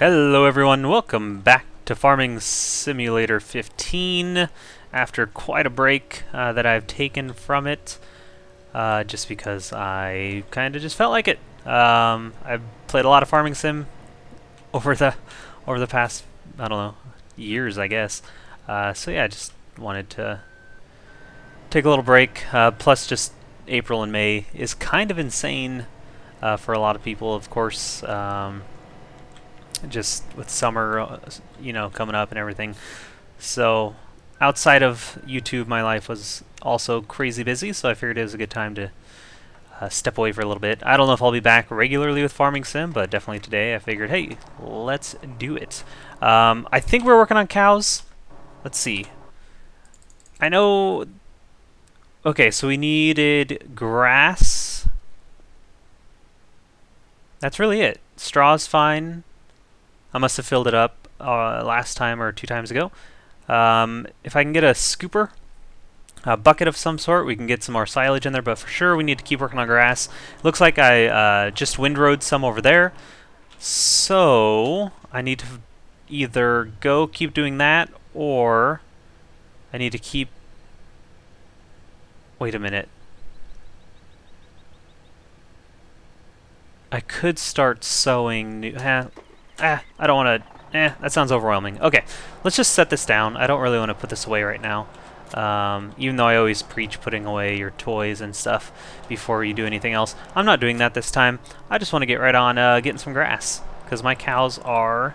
Hello everyone, welcome back to Farming Simulator 15 after quite a break that I've taken from it just because I kind of just felt like it. I've played a lot of Farming Sim over the past, I don't know, years I guess. So yeah, I just wanted to take a little break. Plus just April and May is kind of insane for a lot of people, of course. Just with summer, coming up and everything. So outside of YouTube, my life was also crazy busy, so I figured it was a good time to step away for a little bit. I don't know if I'll be back regularly with Farming Sim, but definitely today I figured, hey, let's do it. I think we're working on cows. Let's see. I know... Okay, so we needed grass. That's really it. Straw's fine. I must have filled it up last time or 2 times ago. If I can get a scooper, a bucket of some sort, we can get some more silage in there, but for sure we need to keep working on grass. Looks like I just windrowed some over there, so I need to either keep doing that, or I need to keep... Wait a minute. I could start sowing new... I don't want to... that sounds overwhelming. Okay, let's just set this down. I don't really want to put this away right now. Even though I always preach putting away your toys and stuff before you do anything else. I'm not doing that this time. I just want to get right on getting some grass, because my cows are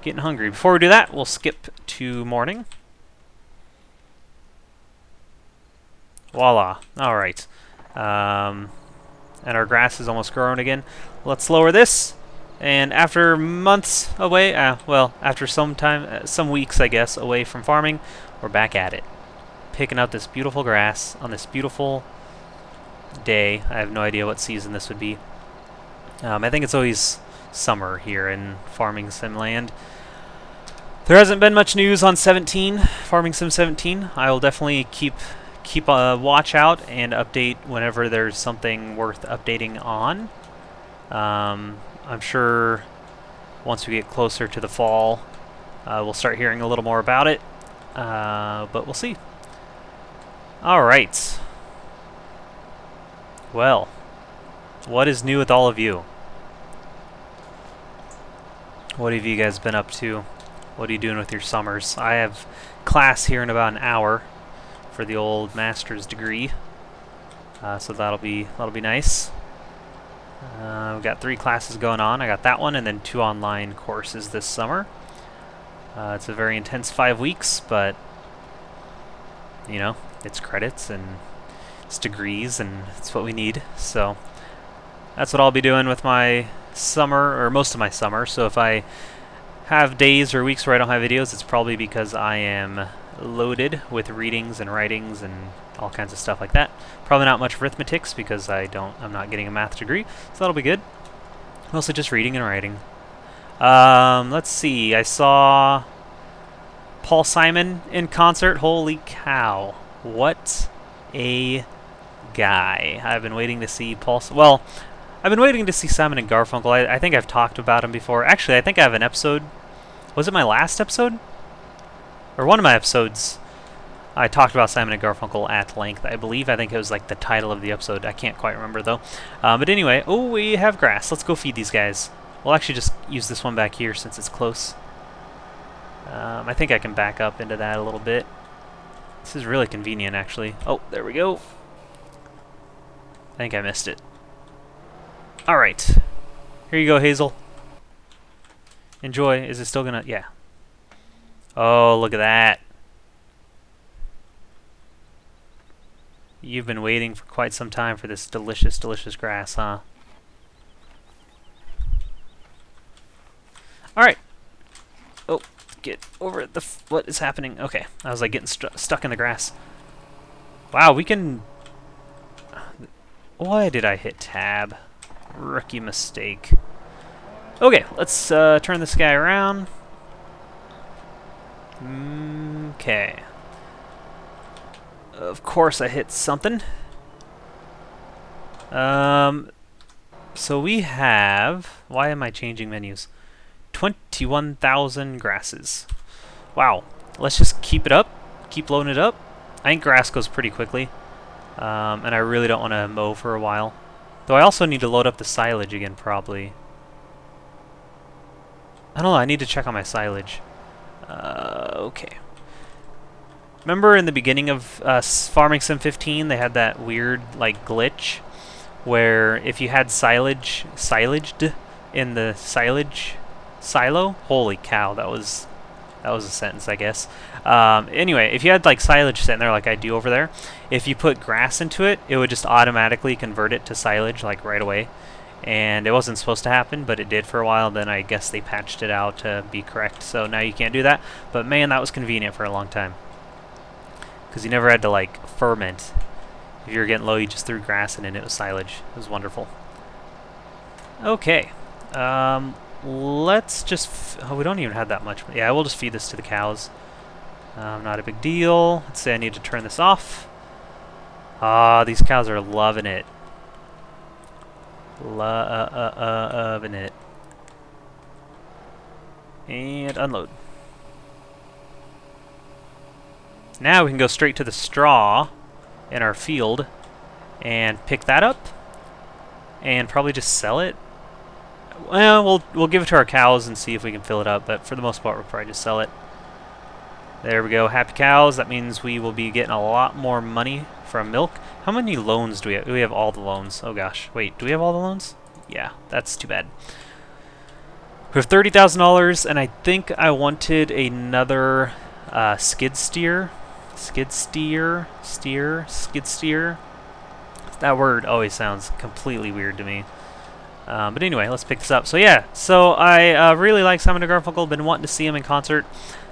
getting hungry. Before we do that, we'll skip to morning. Voila. Alright. And our grass is almost grown again. Let's lower this. And after months away, after some weeks, I guess, away from farming, we're back at it. Picking out this beautiful grass on this beautiful day. I have no idea what season this would be. I think it's always summer here in Farming Sim land. There hasn't been much news on Farming Sim 17. I will definitely keep a watch out and update whenever there's something worth updating on. I'm sure once we get closer to the fall, we'll start hearing a little more about it, but we'll see. Alright. Well, what is new with all of you? What have you guys been up to? What are you doing with your summers? I have class here in about an hour for the old master's degree, so that'll be nice. We've got 3 classes going on. I got that one and then 2 online courses this summer. It's a very intense 5 weeks, but it's credits and it's degrees and it's what we need. So that's what I'll be doing with my summer, or most of my summer. So if I have days or weeks where I don't have videos, it's probably because I am loaded with readings and writings and all kinds of stuff like that. Probably not much arithmetics because I'm not getting a math degree, so that'll be good. Mostly just reading and writing. Let's see, I saw Paul Simon in concert. Holy cow. What a guy. I've been waiting to see I've been waiting to see Simon and Garfunkel. I think I've talked about him before. Actually, I think I have an episode. Was it my last episode? Or one of my episodes, I talked about Simon and Garfunkel at length, I believe. I think it was like the title of the episode. I can't quite remember, though. But anyway, we have grass. Let's go feed these guys. We'll actually just use this one back here since it's close. I think I can back up into that a little bit. This is really convenient, actually. Oh, there we go. I think I missed it. Alright. Here you go, Hazel. Enjoy. Is it still gonna... Yeah. Oh, look at that. You've been waiting for quite some time for this delicious, delicious grass, huh? Alright. Oh, get over the... What is happening? Okay. I was like getting stuck in the grass. Wow, we can... Why did I hit tab? Rookie mistake. Okay, let's turn this guy around. Okay. Of course I hit something. So we have... Why am I changing menus? 21,000 grasses. Wow. Let's just keep it up. Keep loading it up. I think grass goes pretty quickly. And I really don't want to mow for a while. Though I also need to load up the silage again, probably. I don't know. I need to check on my silage. Okay. Remember in the beginning of Farming Sim 15, they had that weird like glitch where if you had silaged in the silage silo. Holy cow, that was a sentence, I guess. Anyway, if you had like silage sitting there like I do over there, if you put grass into it, it would just automatically convert it to silage like right away. And it wasn't supposed to happen, but it did for a while. Then I guess they patched it out to be correct. So now you can't do that. But man, that was convenient for a long time. Because you never had to like ferment. If you were getting low, you just threw grass in and it was silage. It was wonderful. Okay. Let's just... oh, we don't even have that much. Yeah, we'll just feed this to the cows. Not a big deal. Let's say I need to turn this off. Ah, these cows are loving it. Loving it. And unload. Now we can go straight to the straw in our field and pick that up and probably just sell it. Well, we'll give it to our cows and see if we can fill it up, but for the most part we'll probably just sell it. There we go, happy cows. That means we will be getting a lot more money from milk. How many loans do we have? We have all the loans. Oh gosh, wait, do we have all the loans? Yeah, that's too bad. We have $30,000, and I think I wanted another skid steer. Skid steer. That word always sounds completely weird to me. But anyway, let's pick this up. So yeah, so I really like Simon & Garfunkel. Been wanting to see them in concert.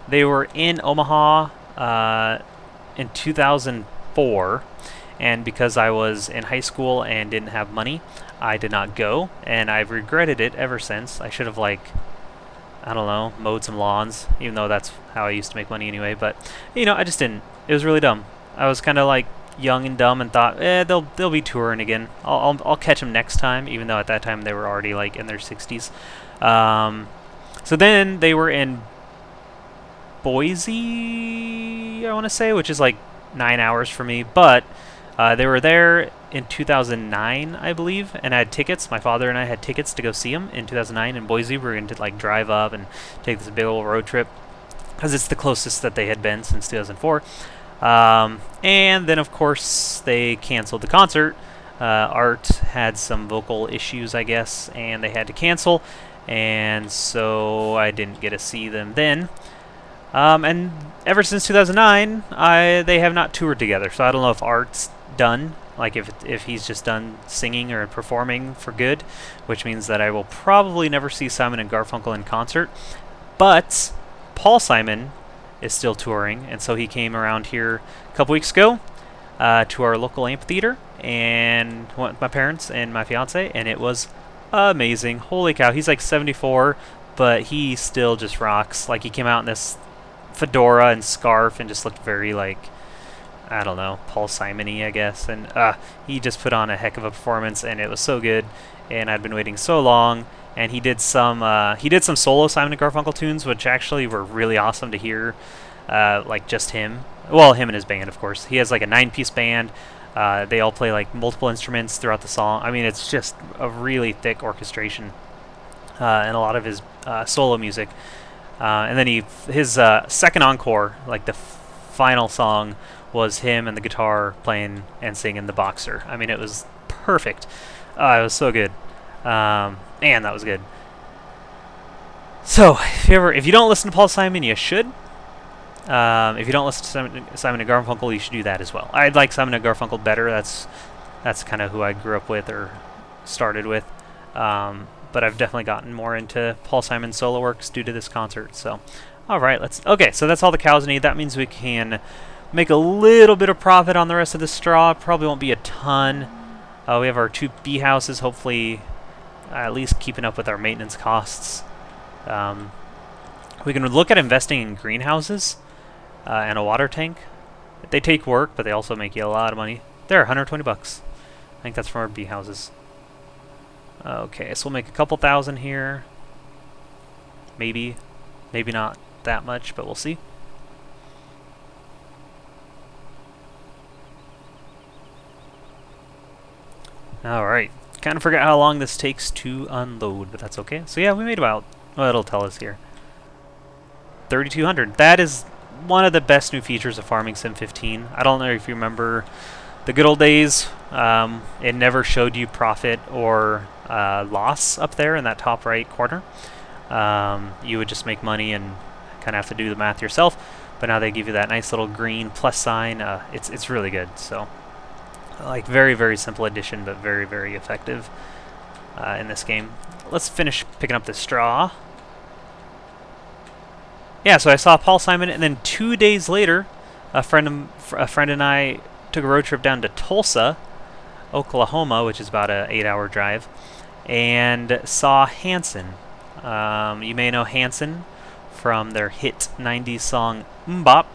They were in Omaha in 2004, and because I was in high school and didn't have money, I did not go, and I've regretted it ever since. I should have, like, I don't know, mowed some lawns, even though that's how I used to make money anyway. But you know, I just didn't. It was really dumb. I was kind of like young and dumb and thought, they'll be touring again. I'll catch them next time, even though at that time they were already like in their 60s. So then they were in Boise, I want to say, which is like 9 hours for me. But they were there in 2009, I believe, and I had tickets. My father and I had tickets to go see them in 2009 in Boise. We were going to like drive up and take this big old road trip because it's the closest that they had been since 2004. And then, of course, they canceled the concert. Art had some vocal issues, I guess, and they had to cancel, and so I didn't get to see them then. And ever since 2009, they have not toured together, so I don't know if Art's done, like if he's just done singing or performing for good, which means that I will probably never see Simon & Garfunkel in concert. But Paul Simon is still touring, and so he came around here a couple weeks ago to our local amphitheater and went with my parents and my fiance, and it was amazing. Holy cow, he's like 74, but he still just rocks. Like, he came out in this fedora and scarf and just looked very, like, I don't know, Paul Simon-y, I guess, and he just put on a heck of a performance, and it was so good, and I'd been waiting so long. And he did some solo Simon & Garfunkel tunes, which actually were really awesome to hear, like just him. Well, him and his band, of course. He has like a 9-piece band. They all play like multiple instruments throughout the song. I mean, it's just a really thick orchestration, and a lot of his solo music. And then his second encore, like the final song, was him and the guitar playing and singing "The Boxer." I mean, it was perfect. It was so good. Man, that was good. So, if you don't listen to Paul Simon, you should. If you don't listen to Simon & Garfunkel, you should do that as well. I like Simon & Garfunkel better. That's kind of who I grew up with or started with. But I've definitely gotten more into Paul Simon's solo works due to this concert. So, all right, okay, so that's all the cows need. That means we can make a little bit of profit on the rest of the straw. Probably won't be a ton. We have our 2 bee houses, hopefully at least keeping up with our maintenance costs. We can look at investing in greenhouses and a water tank. They take work, but they also make you a lot of money. There, 120 bucks. I think that's from our bee houses. Okay, so we'll make a couple thousand here. maybe not that much, but we'll see. Alright, kind of forgot how long this takes to unload, but that's okay. So yeah, we made about, well, it'll tell us here, 3,200. That is one of the best new features of Farming Sim 15. I don't know if you remember the good old days. It never showed you profit or loss up there in that top right corner. You would just make money and kind of have to do the math yourself. But now they give you that nice little green plus sign. It's really good. So, like, very, very simple addition, but very, very effective in this game. Let's finish picking up the straw. Yeah, so I saw Paul Simon, and then 2 days later, a friend and I took a road trip down to Tulsa, Oklahoma, which is about an 8-hour drive, and saw Hanson. You may know Hanson from their hit 90s song Mbop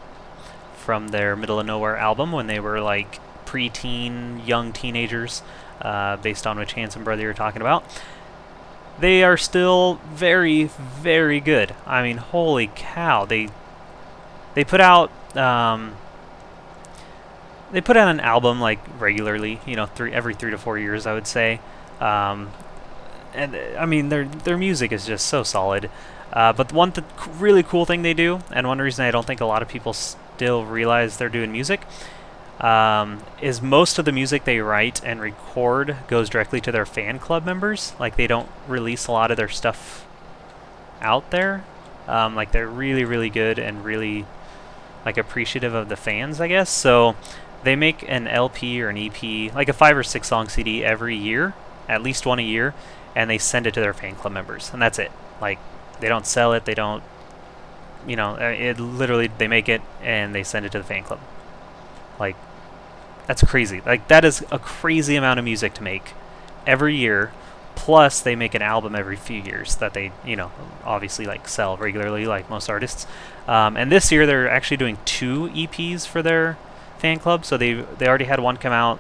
from their Middle of Nowhere album when they were like pre-teen, young teenagers, based on which Hanson brother you're talking about. They are still very, very good. I mean, holy cow! They put out an album like regularly, you know, every 3 to 4 years, I would say. And I mean, their music is just so solid. But one really cool thing they do, and one reason I don't think a lot of people still realize they're doing music, is most of the music they write and record goes directly to their fan club members. Like, they don't release a lot of their stuff out there. Like, they're really, really good and really, like, appreciative of the fans, I guess. So they make an LP or an EP, like a 5 or 6 song CD every year, at least one a year, and they send it to their fan club members, and that's it. Like, they don't sell it, they don't, you know, it literally, they make it and they send it to the fan club. Like, that's crazy. Like, that is a crazy amount of music to make every year, plus they make an album every few years that they, you know, obviously, like, sell regularly, like most artists. And this year they're actually doing 2 EPs for their fan club, so they already had one come out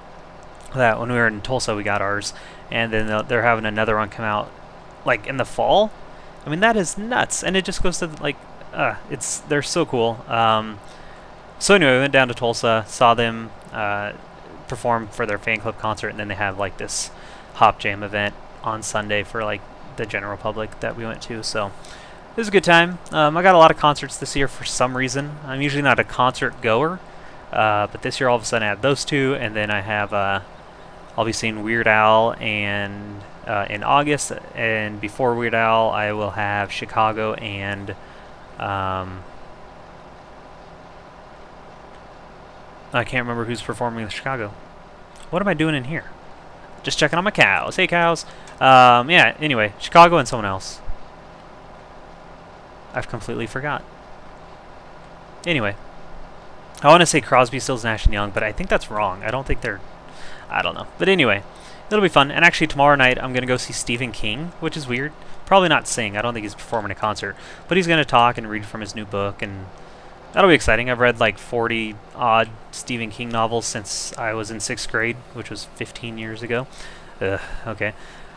that when we were in Tulsa we got ours, and then they're having another one come out like in the fall. I mean, that is nuts, and it just goes to like, they're so cool. So anyway, we went down to Tulsa, saw them perform for their fan club concert, and then they have like this Hop Jam event on Sunday for like the general public that we went to. So it was a good time. I got a lot of concerts this year for some reason. I'm usually not a concert goer, but this year all of a sudden I had those 2, and then I have I'll be seeing Weird Al and in August, and before Weird Al I will have Chicago and I can't remember who's performing in Chicago. What am I doing in here? Just checking on my cows. Hey, cows. Yeah, anyway, Chicago and someone else. I've completely forgot. Anyway, I want to say Crosby, Stills, Nash & Young, but I think that's wrong. I don't think they're... I don't know. But anyway, it'll be fun. And actually, tomorrow night, I'm going to go see Stephen King, which is weird. Probably not sing. I don't think he's performing a concert. But he's going to talk and read from his new book, and that'll be exciting. I've read like 40-odd Stephen King novels since I was in 6th grade, which was 15 years ago. Okay.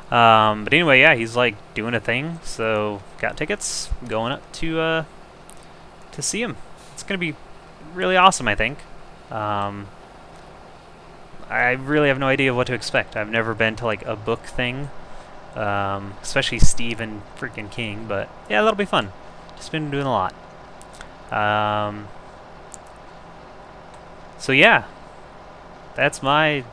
But anyway, yeah, he's like doing a thing, so got tickets, going up to see him. It's going to be really awesome, I think. I really have no idea what to expect. I've never been to like a book thing, especially Stephen freaking King, but yeah, that'll be fun. Just been doing a lot. So yeah, that's my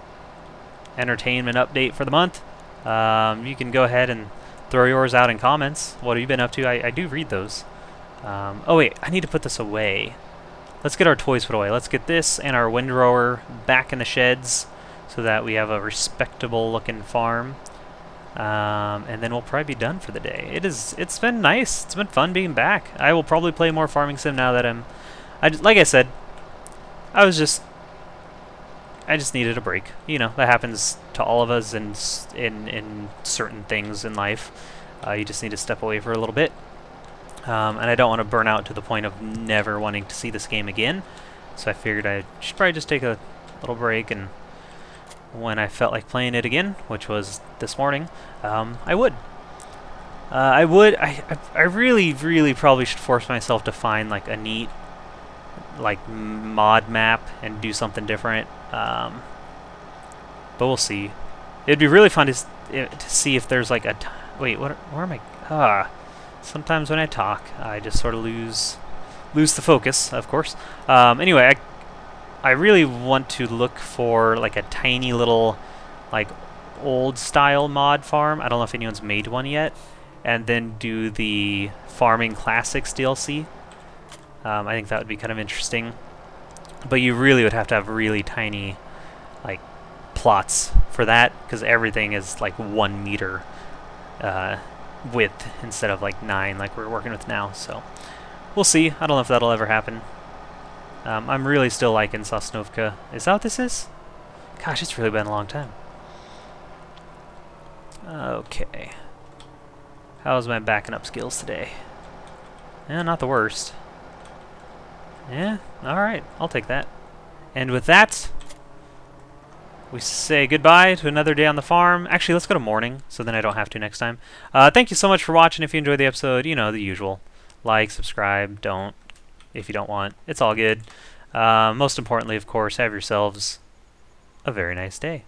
entertainment update for the month. You can go ahead and throw yours out in comments. What have you been up to? I do read those. Oh wait, I need to put this away. Let's get our toys put away. Let's get this and our windrower back in the sheds so that we have a respectable looking farm. And then we'll probably be done for the day. It's been nice. It's been fun being back. I will probably play more Farming Sim now that like I said, I just needed a break. You know, that happens to all of us in certain things in life. You just need to step away for a little bit. And I don't want to burn out to the point of never wanting to see this game again. So I figured I should probably just take a little break, and when I felt like playing it again, which was this morning, I would. I really, really probably should force myself to find like a neat, like mod map and do something different. But we'll see. It'd be really fun to see if there's like a. Wait, where am I? Sometimes when I talk, I just sort of lose the focus. Of course. Anyway, I really want to look for like a tiny little, like, old style mod farm. I don't know if anyone's made one yet. And then do the Farming Classics DLC. I think that would be kind of interesting. But you really would have to have really tiny, like, plots for that, because everything is like 1 meter width instead of like 9 like we're working with now. So we'll see. I don't know if that'll ever happen. I'm really still liking Sosnovka. Is that what this is? Gosh, it's really been a long time. Okay. How's my backing up skills today? Not the worst. Yeah, alright, I'll take that. And with that, we say goodbye to another day on the farm. Actually, let's go to morning, so then I don't have to next time. Thank you so much for watching. If you enjoyed the episode, you know, the usual. Like, subscribe, don't, if you don't want. It's all good. Most importantly, of course, have yourselves a very nice day.